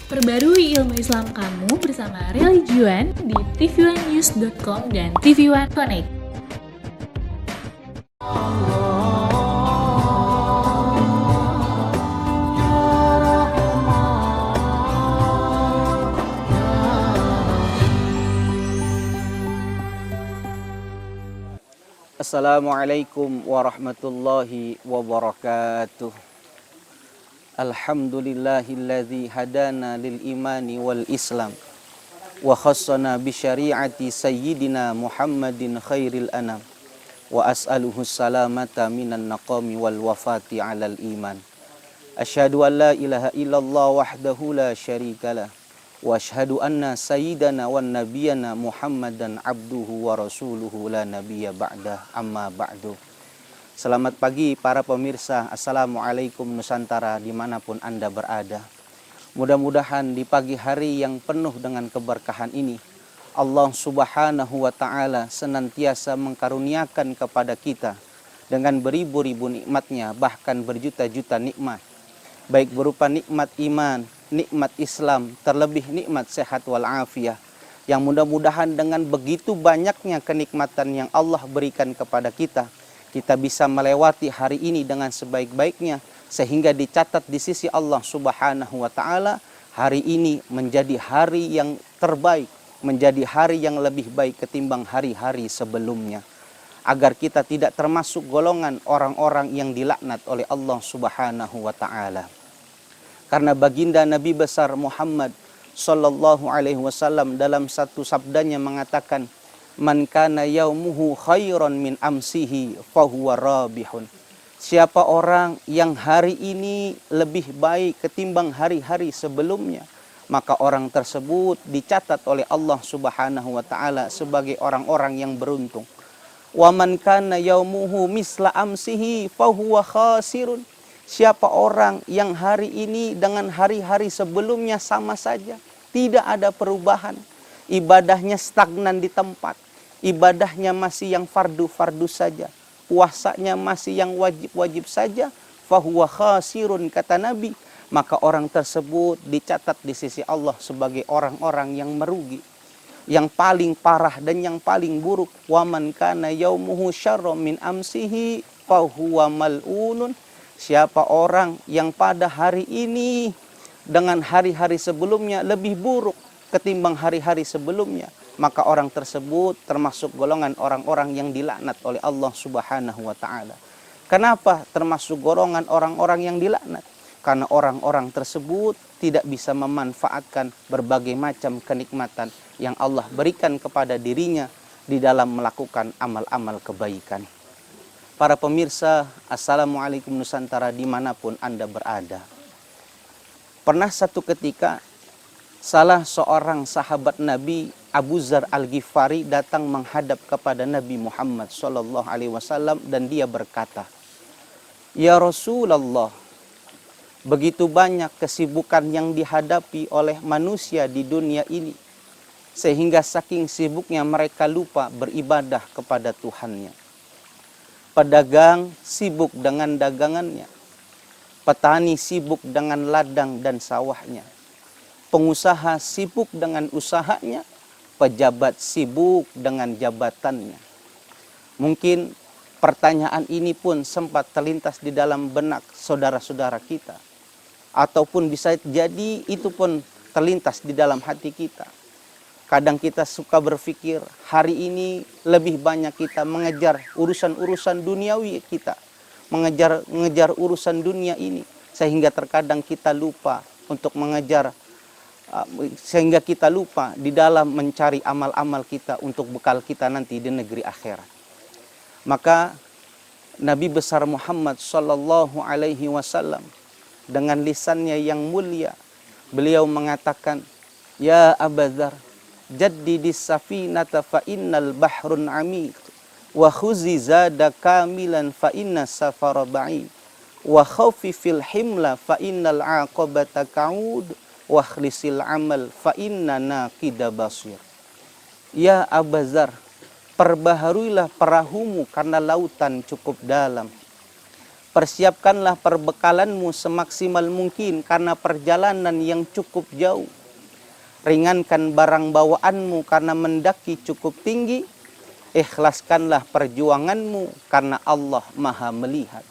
Perbarui ilmu Islam kamu bersama Religiuan di tv1news.com dan TV1 Connect. Assalamualaikum warahmatullahi wabarakatuh. Alhamdulillahilladzi hadana lil imani wal islam wa khassana bi syari'ati sayyidina Muhammadin khairil anam wa as'aluhu salamata minan naqami wal wafati alal iman. Asyhadu an la ilaha illallah wahdahu la syarikalah wa asyhadu anna sayyidana wan nabiyana Muhammadan abduhu wa rasuluhu la nabiyya ba'dah, amma ba'du. Selamat pagi para pemirsa. Assalamualaikum Nusantara dimanapun Anda berada. Mudah-mudahan di pagi hari yang penuh dengan keberkahan ini Allah subhanahu wa ta'ala senantiasa mengkaruniakan kepada kita dengan beribu-ribu nikmatnya, bahkan berjuta-juta nikmat, baik berupa nikmat iman, nikmat Islam, terlebih nikmat sehat wal afiyah, yang mudah-mudahan dengan begitu banyaknya kenikmatan yang Allah berikan kepada kita bisa melewati hari ini dengan sebaik-baiknya, sehingga dicatat di sisi Allah subhanahu wa ta'ala hari ini menjadi hari yang terbaik, menjadi hari yang lebih baik ketimbang hari-hari sebelumnya, agar kita tidak termasuk golongan orang-orang yang dilaknat oleh Allah subhanahu wa ta'ala. Karena baginda Nabi besar Muhammad sallallahu alaihi wasallam dalam satu sabdanya mengatakan, man kana yaumuhu khairan min amsihi fahuwa rabihun. Siapa orang yang hari ini lebih baik ketimbang hari-hari sebelumnya, maka orang tersebut dicatat oleh Allah subhanahu wa ta'ala sebagai orang-orang yang beruntung. Wa man kana yaumuhu misla amsihi fahuwa khasirun. Siapa orang yang hari ini dengan hari-hari sebelumnya sama saja, tidak ada perubahan, ibadahnya stagnan di tempat, ibadahnya masih yang fardu-fardu saja, puasanya masih yang wajib-wajib saja, fahuwa khasirun, kata Nabi, maka orang tersebut dicatat di sisi Allah sebagai orang-orang yang merugi, yang paling parah dan yang paling buruk. Wa man kana yaumuhu syarra min amsihi fahuwa mal'unun. Siapa orang yang pada hari ini dengan hari-hari sebelumnya lebih buruk ketimbang hari-hari sebelumnya, maka orang tersebut termasuk golongan orang-orang yang dilaknat oleh Allah subhanahu wa ta'ala. Kenapa termasuk golongan orang-orang yang dilaknat? Karena orang-orang tersebut tidak bisa memanfaatkan berbagai macam kenikmatan yang Allah berikan kepada dirinya di dalam melakukan amal-amal kebaikan. Para pemirsa, Assalamualaikum Nusantara dimanapun Anda berada. Pernah satu ketika salah seorang sahabat Nabi, Abu Dzar Al-Ghifari, datang menghadap kepada Nabi Muhammad SAW dan dia berkata, "Ya Rasulullah, begitu banyak kesibukan yang dihadapi oleh manusia di dunia ini, sehingga saking sibuknya mereka lupa beribadah kepada Tuhannya. Pedagang sibuk dengan dagangannya, petani sibuk dengan ladang dan sawahnya, pengusaha sibuk dengan usahanya, pejabat sibuk dengan jabatannya." Mungkin pertanyaan ini pun sempat terlintas di dalam benak saudara-saudara kita, ataupun bisa jadi itu pun terlintas di dalam hati kita. Kadang kita suka berpikir, hari ini lebih banyak kita mengejar urusan-urusan duniawi kita, mengejar urusan dunia ini, sehingga terkadang kita lupa untuk mengejar, sehingga kita lupa di dalam mencari amal-amal kita untuk bekal kita nanti di negeri akhirat. Maka Nabi besar Muhammad sallallahu alaihi wasallam dengan lisannya yang mulia, beliau mengatakan, "Ya Abu Dzar, jaddidis safinata fa innal bahrun amiq, wa khuzi zada kamilan fa inna safara ba'id, wa khafifil himla fa innal aqabata ka'ud, wa khlisil amal fa inna naqida basir." Ya Abu Dzar, perbaharuilah perahumu karena lautan cukup dalam. Persiapkanlah perbekalanmu semaksimal mungkin karena perjalanan yang cukup jauh. Ringankan barang bawaanmu karena mendaki cukup tinggi. Ikhlaskanlah perjuanganmu karena Allah Maha melihat.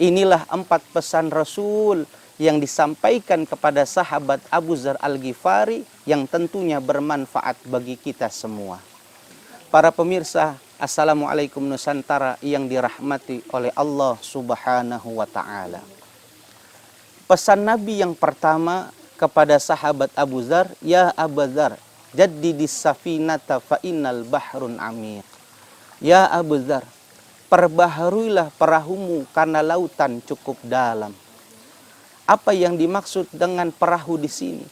Inilah 4 pesan Rasul yang disampaikan kepada sahabat Abu Dzar Al-Ghifari yang tentunya bermanfaat bagi kita semua. Para pemirsa, Assalamualaikum Nusantara yang dirahmati oleh Allah Subhanahu wa Ta'ala. Pesan Nabi yang pertama kepada sahabat Abu Dzar, ya Abu Dzar, jaddidis safinata fa innal bahrun amiq. Ya Abu Dzar, perbaharuilah perahumu karena lautan cukup dalam. Apa yang dimaksud dengan perahu di sini?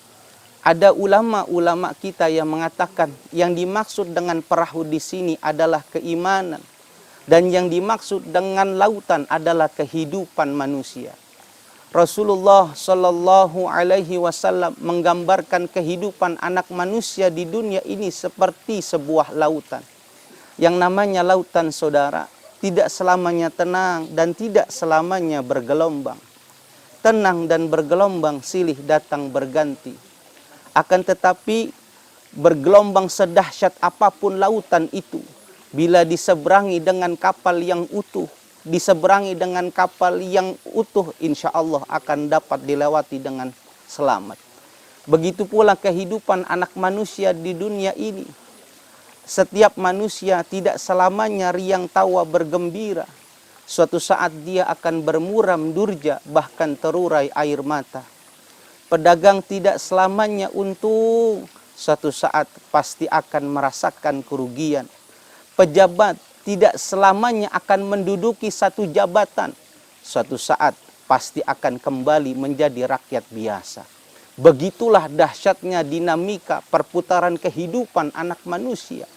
Ada ulama-ulama kita yang mengatakan yang dimaksud dengan perahu di sini adalah keimanan, dan yang dimaksud dengan lautan adalah kehidupan manusia. Rasulullah Shallallahu Alaihi Wasallam menggambarkan kehidupan anak manusia di dunia ini seperti sebuah lautan. Yang namanya lautan, saudara, tidak selamanya tenang dan tidak selamanya bergelombang. Tenang dan bergelombang silih datang berganti. Akan tetapi bergelombang sedahsyat apapun lautan itu, bila diseberangi dengan kapal yang utuh, diseberangi dengan kapal yang utuh, insya Allah akan dapat dilewati dengan selamat. Begitu pula kehidupan anak manusia di dunia ini. Setiap manusia tidak selamanya riang tawa bergembira. Suatu saat dia akan bermuram durja, bahkan terurai air mata. Pedagang tidak selamanya untung, suatu saat pasti akan merasakan kerugian. Pejabat tidak selamanya akan menduduki satu jabatan, suatu saat pasti akan kembali menjadi rakyat biasa. Begitulah dahsyatnya dinamika perputaran kehidupan anak manusia.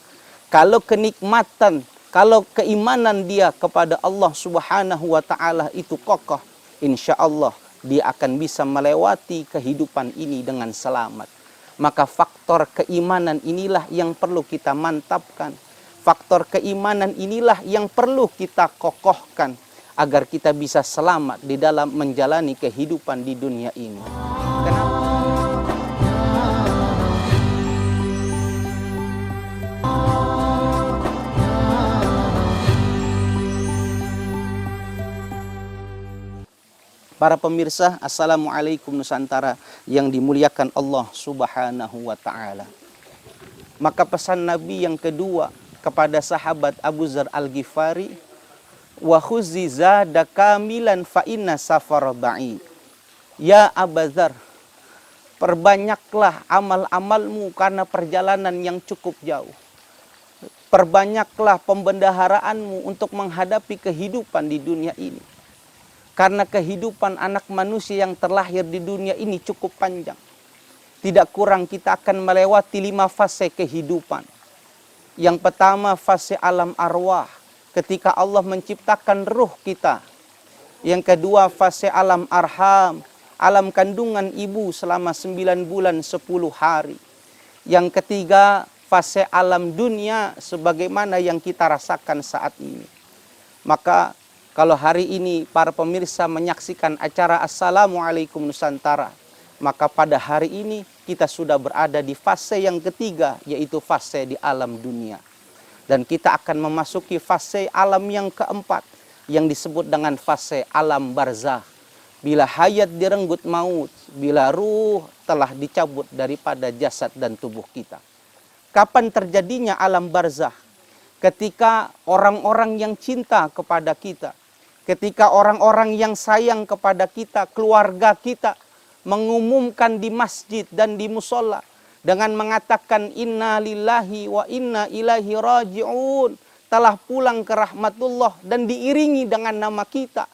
Kalau kenikmatan, kalau keimanan dia kepada Allah Subhanahu wa Ta'ala itu kokoh, insya Allah dia akan bisa melewati kehidupan ini dengan selamat. Maka faktor keimanan inilah yang perlu kita mantapkan. Faktor keimanan inilah yang perlu kita kokohkan agar kita bisa selamat di dalam menjalani kehidupan di dunia ini. Kenapa? Para pemirsa, Assalamualaikum Nusantara yang dimuliakan Allah Subhanahu wa Ta'ala. Maka pesan Nabi yang kedua kepada sahabat Abu Dzar Al-Ghifari, wa khuzi zada kamilan fa inna safara ba'id. Ya Abu Dzar, perbanyaklah amal-amalmu karena perjalanan yang cukup jauh. Perbanyaklah pembendaharaanmu untuk menghadapi kehidupan di dunia ini. Karena kehidupan anak manusia yang terlahir di dunia ini cukup panjang. Tidak kurang kita akan melewati 5 fase kehidupan. Yang pertama fase alam arwah, ketika Allah menciptakan ruh kita. Yang kedua fase alam arham, alam kandungan ibu selama 9 bulan 10 hari. Yang ketiga fase alam dunia sebagaimana yang kita rasakan saat ini. Maka kalau hari ini para pemirsa menyaksikan acara Assalamualaikum Nusantara, maka pada hari ini kita sudah berada di fase yang ketiga, yaitu fase di alam dunia. Dan kita akan memasuki fase alam yang keempat, yang disebut dengan fase alam barzakh. Bila hayat direnggut maut, bila ruh telah dicabut daripada jasad dan tubuh kita. Kapan terjadinya alam barzakh? Ketika orang-orang yang cinta kepada kita, ketika orang-orang yang sayang kepada kita, keluarga kita, mengumumkan di masjid dan di musola dengan mengatakan inna lillahi wa inna ilaihi raji'un, telah pulang ke rahmatullah, dan diiringi dengan nama kita.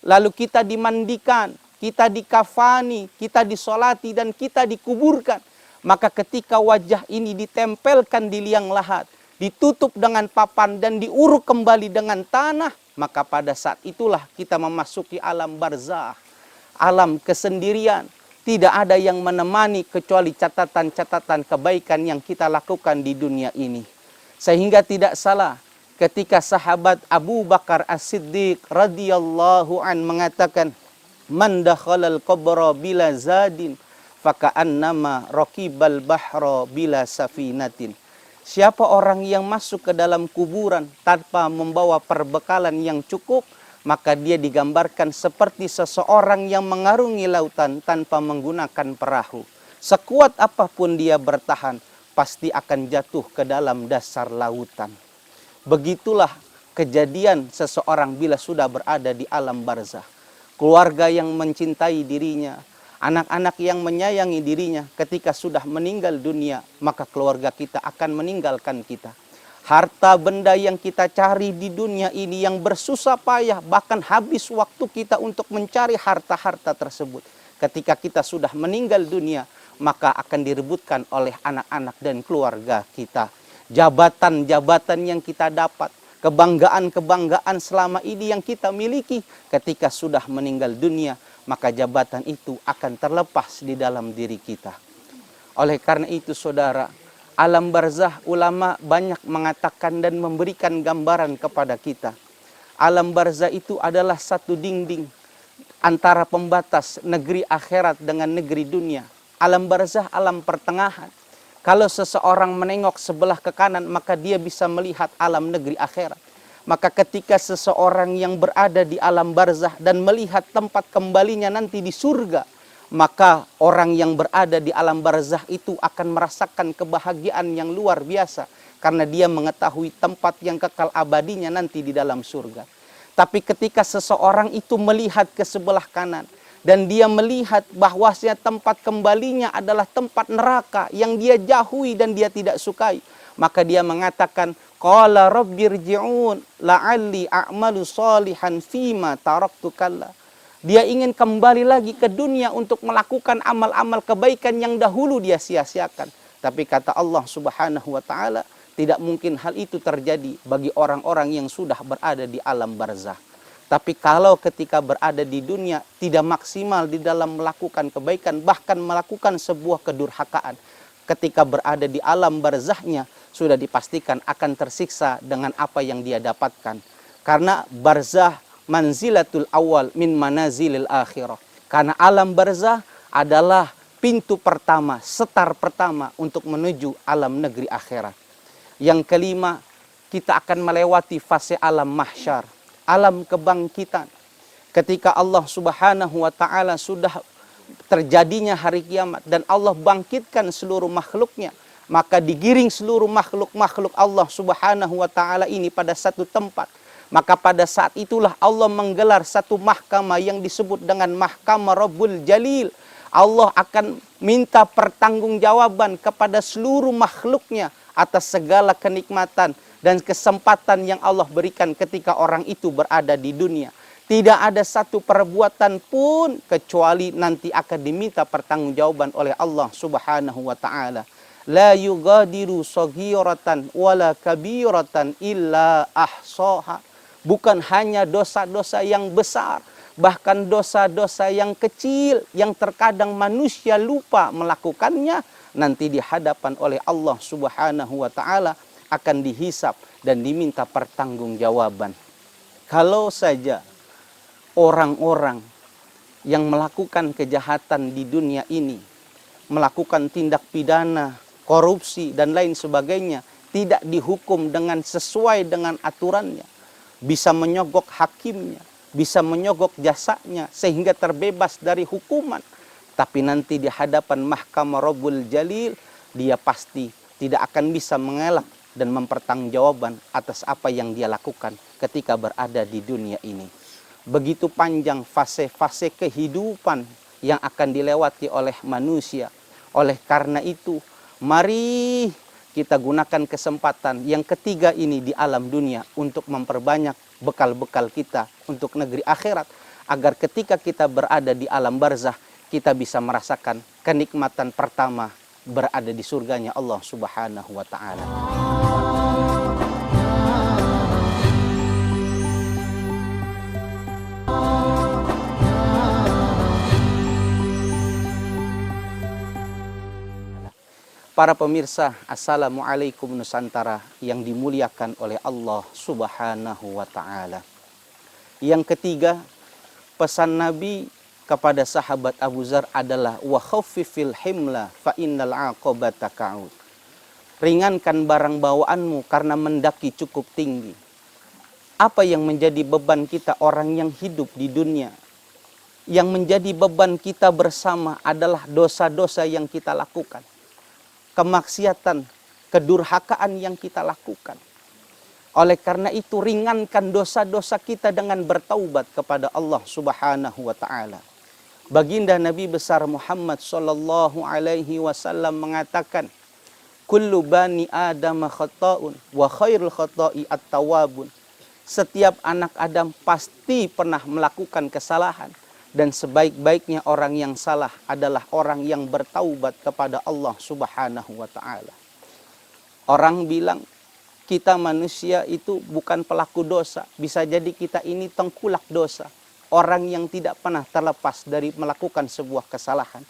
Lalu kita dimandikan, kita dikafani, kita disolati, dan kita dikuburkan. Maka ketika wajah ini ditempelkan di liang lahat, ditutup dengan papan dan diuruk kembali dengan tanah, maka pada saat itulah kita memasuki alam barzakh, alam kesendirian. Tidak ada yang menemani kecuali catatan-catatan kebaikan yang kita lakukan di dunia ini. Sehingga tidak salah ketika sahabat Abu Bakar As-Siddiq radhiyallahu an mengatakan, "Man dakhalal qabra bila zadin faka'annama raqibal bahra bila safinatin." Siapa orang yang masuk ke dalam kuburan tanpa membawa perbekalan yang cukup, maka dia digambarkan seperti seseorang yang mengarungi lautan tanpa menggunakan perahu. Sekuat apapun dia bertahan, pasti akan jatuh ke dalam dasar lautan. Begitulah kejadian seseorang bila sudah berada di alam barzah. Keluarga yang mencintai dirinya, anak-anak yang menyayangi dirinya, ketika sudah meninggal dunia, maka keluarga kita akan meninggalkan kita. Harta benda yang kita cari di dunia ini yang bersusah payah, bahkan habis waktu kita untuk mencari harta-harta tersebut. Ketika kita sudah meninggal dunia, maka akan direbutkan oleh anak-anak dan keluarga kita. Jabatan-jabatan yang kita dapat, kebanggaan-kebanggaan selama ini yang kita miliki, ketika sudah meninggal dunia, maka jabatan itu akan terlepas di dalam diri kita. Oleh karena itu saudara, alam barzah ulama banyak mengatakan dan memberikan gambaran kepada kita. Alam barzah itu adalah satu dinding antara pembatas negeri akhirat dengan negeri dunia. Alam barzah, alam pertengahan. Kalau seseorang menengok sebelah ke kanan, maka dia bisa melihat alam negeri akhirat. Maka ketika seseorang yang berada di alam barzah dan melihat tempat kembalinya nanti di surga, maka orang yang berada di alam barzah itu akan merasakan kebahagiaan yang luar biasa, karena dia mengetahui tempat yang kekal abadinya nanti di dalam surga. Tapi ketika seseorang itu melihat ke sebelah kanan, dan dia melihat bahwasanya tempat kembalinya adalah tempat neraka yang dia jauhi dan dia tidak sukai, maka dia mengatakan, qala rabbirji'un la'alli a'malu salihan fima taraktu kalla. Dia ingin kembali lagi ke dunia untuk melakukan amal-amal kebaikan yang dahulu dia sia-siakan. Tapi kata Allah Subhanahu wa taala, tidak mungkin hal itu terjadi bagi orang-orang yang sudah berada di alam barzah. Tapi kalau ketika berada di dunia tidak maksimal di dalam melakukan kebaikan, bahkan melakukan sebuah kedurhakaan, ketika berada di alam barzahnya sudah dipastikan akan tersiksa dengan apa yang dia dapatkan. Karena barzah manzilatul awal min manazilil akhirah. Karena alam barzah adalah pintu pertama, setar pertama untuk menuju alam negeri akhirat. Yang kelima, kita akan melewati fase alam mahsyar, alam kebangkitan. Ketika Allah Subhanahu wa taala sudah terjadinya hari kiamat dan Allah bangkitkan seluruh makhluknya, maka digiring seluruh makhluk-makhluk Allah Subhanahu wa taala ini pada satu tempat. Maka pada saat itulah Allah menggelar satu mahkamah yang disebut dengan Mahkamah Rabbul Jalil. Allah akan minta pertanggungjawaban kepada seluruh makhluknya atas segala kenikmatan dan kesempatan yang Allah berikan ketika orang itu berada di dunia. Tidak ada satu perbuatan pun kecuali nanti akan diminta pertanggungjawaban oleh Allah Subhanahu wa taala. La yugadiru saghiratan wala kabiratan illa ahsaha. Bukan hanya dosa-dosa yang besar, bahkan dosa-dosa yang kecil yang terkadang manusia lupa melakukannya, nanti di hadapan oleh Allah Subhanahu wa taala akan dihisap dan diminta pertanggungjawaban. Kalau saja orang-orang yang melakukan kejahatan di dunia ini, melakukan tindak pidana, korupsi dan lain sebagainya, tidak dihukum dengan sesuai dengan aturannya, bisa menyogok hakimnya, bisa menyogok jasanya sehingga terbebas dari hukuman. Tapi nanti di hadapan Mahkamah Rabbul Jalil, dia pasti tidak akan bisa mengelak dan mempertanggungjawabkan atas apa yang dia lakukan ketika berada di dunia ini. Begitu panjang fase-fase kehidupan yang akan dilewati oleh manusia. Oleh karena itu, mari kita gunakan kesempatan yang ketiga ini di alam dunia untuk memperbanyak bekal-bekal kita untuk negeri akhirat, agar ketika kita berada di alam barzah, kita bisa merasakan kenikmatan pertama berada di surganya Allah Subhanahu wa taala. Para pemirsa, Assalamualaikum Nusantara yang dimuliakan oleh Allah Subhanahu wa Ta'ala. Yang ketiga, pesan Nabi kepada sahabat Abu Dzar adalah wa khaffifil himla fa innal aqabata ka'ud. Ringankan barang bawaanmu karena mendaki cukup tinggi. Apa yang menjadi beban kita orang yang hidup di dunia? Yang menjadi beban kita bersama adalah dosa-dosa yang kita lakukan, kemaksiatan, kedurhakaan yang kita lakukan. Oleh karena itu ringankan dosa-dosa kita dengan bertaubat kepada Allah Subhanahu wa Ta'ala. Baginda Nabi besar Muhammad sallallahu alaihi wasallam mengatakan, kullu bani Adam khata'un wa khairul khata'i at-tawwabun. Setiap anak Adam pasti pernah melakukan kesalahan, dan sebaik-baiknya orang yang salah adalah orang yang bertaubat kepada Allah Subhanahu wa Ta'ala. Orang bilang kita manusia itu bukan pelaku dosa. Bisa jadi kita ini tengkulak dosa. Orang yang tidak pernah terlepas dari melakukan sebuah kesalahan.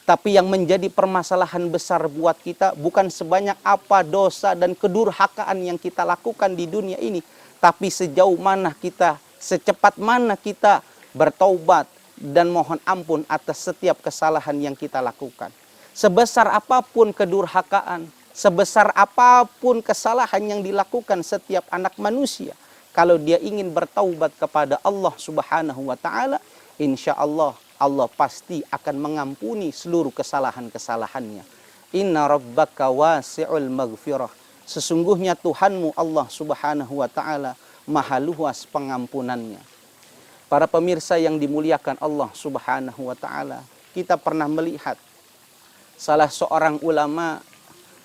Tapi yang menjadi permasalahan besar buat kita bukan sebanyak apa dosa dan kedurhakaan yang kita lakukan di dunia ini, tapi sejauh mana kita, secepat mana kita bertaubat dan mohon ampun atas setiap kesalahan yang kita lakukan. Sebesar apapun kedurhakaan, sebesar apapun kesalahan yang dilakukan setiap anak manusia, kalau dia ingin bertaubat kepada Allah Subhanahu wa Ta'ala, insya Allah, Allah pasti akan mengampuni seluruh kesalahan-kesalahannya. Inna rabbaka wasi'ul maghfirah. Sesungguhnya Tuhanmu Allah Subhanahu wa Ta'ala maha luas pengampunannya. Para pemirsa yang dimuliakan Allah Subhanahu wa Ta'ala, kita pernah melihat salah seorang ulama,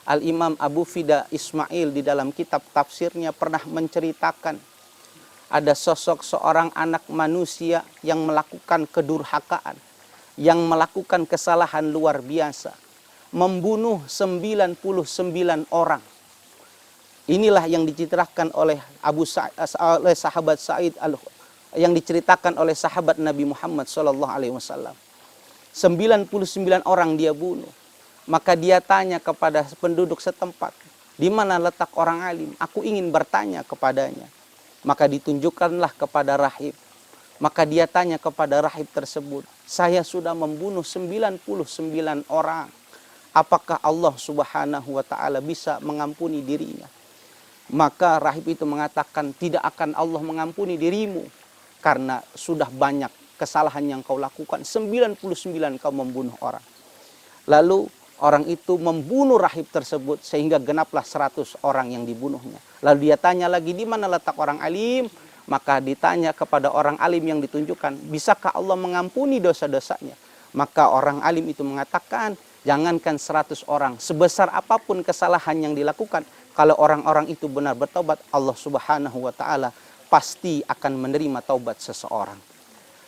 Al-Imam Abu Fida Ismail, di dalam kitab tafsirnya pernah menceritakan ada sosok seorang anak manusia yang melakukan kedurhakaan, yang melakukan kesalahan luar biasa, membunuh 99 orang. Inilah yang diceritakan oleh oleh sahabat Sa'id yang diceritakan oleh sahabat Nabi Muhammad SAW. 99 orang dia bunuh. Maka dia tanya kepada penduduk setempat, di mana letak orang alim? Aku ingin bertanya kepadanya. Maka ditunjukkanlah kepada rahib. Maka dia tanya kepada rahib tersebut, saya sudah membunuh 99 orang. Apakah Allah Subhanahu wa Ta'ala bisa mengampuni dirinya? Maka rahib itu mengatakan, tidak akan Allah mengampuni dirimu, karena sudah banyak kesalahan yang kau lakukan. 99 kau membunuh orang. Lalu orang itu membunuh rahib tersebut sehingga genaplah 100 orang yang dibunuhnya. Lalu dia tanya lagi, di mana letak orang alim? Maka ditanya kepada orang alim yang ditunjukkan, bisakah Allah mengampuni dosa-dosanya? Maka orang alim itu mengatakan, jangankan 100 orang, sebesar apapun kesalahan yang dilakukan, kalau orang-orang itu benar bertobat, Allah Subhanahu wa Ta'ala pasti akan menerima taubat seseorang.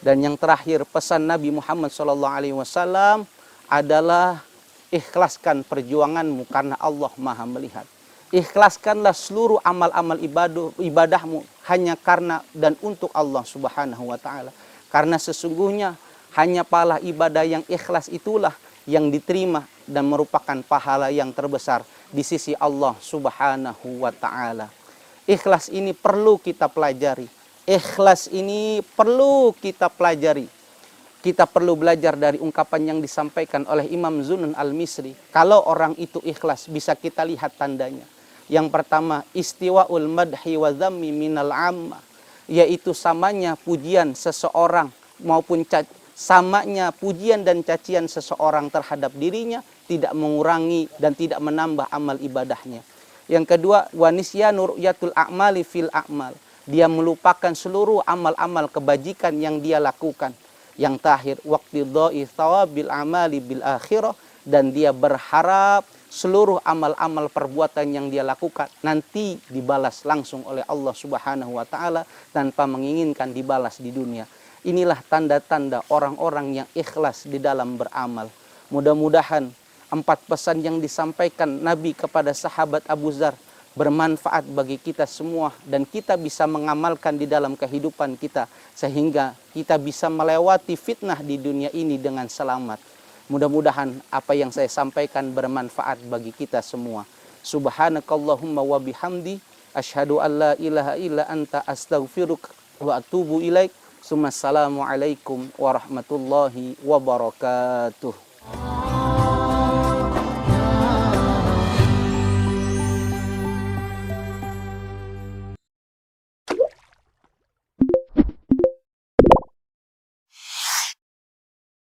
Dan yang terakhir, pesan Nabi Muhammad SAW adalah ikhlaskan perjuanganmu karena Allah Maha melihat. Ikhlaskanlah seluruh amal-amal ibadahmu hanya karena dan untuk Allah Subhanahu wa Ta'ala. Karena sesungguhnya hanya pahala ibadah yang ikhlas itulah yang diterima dan merupakan pahala yang terbesar di sisi Allah Subhanahu wa Ta'ala. Ikhlas ini perlu kita pelajari. Ikhlas ini perlu kita pelajari. Kita perlu belajar dari ungkapan yang disampaikan oleh Imam Zunnun al-Misri. Kalau orang itu ikhlas, bisa kita lihat tandanya. Yang pertama, istiwa'ul madhi wa dhammi minal amma, yaitu samanya pujian seseorang maupun samanya pujian dan cacian seseorang terhadap dirinya tidak mengurangi dan tidak menambah amal ibadahnya. Yang kedua, wa nisyanu ru'yatul a'mali fil a'mal. Dia melupakan seluruh amal-amal kebajikan yang dia lakukan. Yang terakhir, waqtidha'i thawabil amali bil akhirah, dan dia berharap seluruh amal-amal perbuatan yang dia lakukan nanti dibalas langsung oleh Allah Subhanahu wa Ta'ala tanpa menginginkan dibalas di dunia. Inilah tanda-tanda orang-orang yang ikhlas di dalam beramal. Mudah-mudahan 4 pesan yang disampaikan Nabi kepada sahabat Abu Dzar bermanfaat bagi kita semua dan kita bisa mengamalkan di dalam kehidupan kita sehingga kita bisa melewati fitnah di dunia ini dengan selamat. Mudah-mudahan apa yang saya sampaikan bermanfaat bagi kita semua. Subhanakallahumma wa bihamdi asyhadu an la ilaha illa anta astaghfiruka wa atubu ilaik. Assalamualaikum warahmatullahi wabarakatuh.